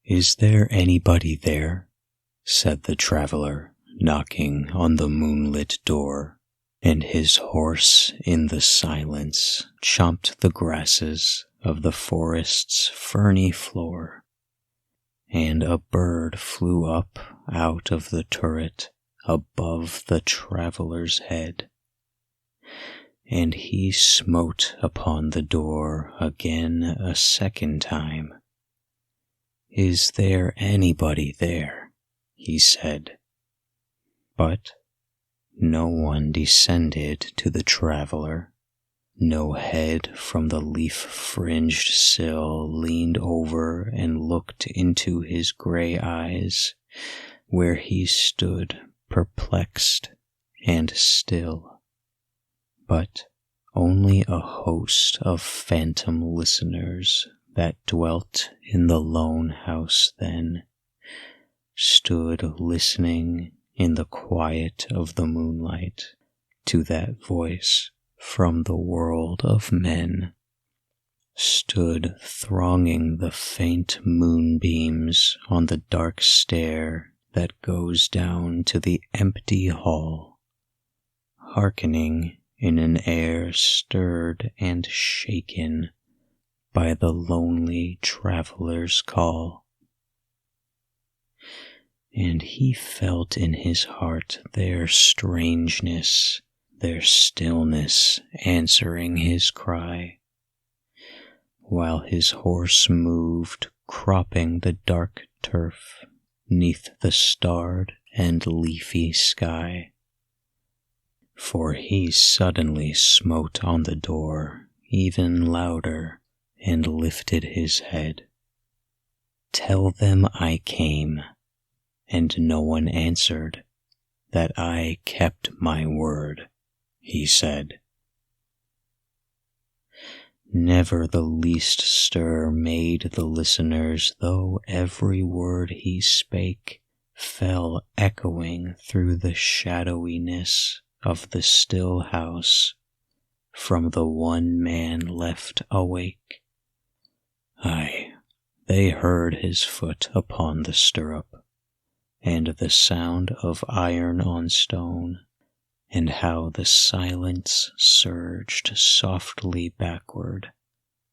"Is there anybody there?" said the traveler, knocking on the moonlit door, and his horse in the silence chomped the grasses of the forest's ferny floor, and a bird flew up out of the turret above the traveler's head, and he smote upon the door again a second time. "Is there anybody there?" he said. But no one descended to the traveler. No head from the leaf-fringed sill leaned over and looked into his gray eyes, where he stood perplexed and still. But only a host of phantom listeners that dwelt in the lone house then stood listening in the quiet of the moonlight to that voice from the world of men, stood thronging the faint moonbeams on the dark stair that goes down to the empty hall, hearkening in an air stirred and shaken by the lonely traveler's call. And he felt in his heart their strangeness, their stillness answering his cry, while his horse moved, cropping the dark turf 'neath the starred and leafy sky. For he suddenly smote on the door even louder and lifted his head. "Tell them I came, and no one answered, that I kept my word," he said. Never the least stir made the listeners, though every word he spake fell echoing through the shadowiness of the still house from the one man left awake. Aye, they heard his foot upon the stirrup, and the sound of iron on stone, and how the silence surged softly backward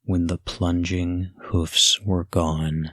when the plunging hoofs were gone.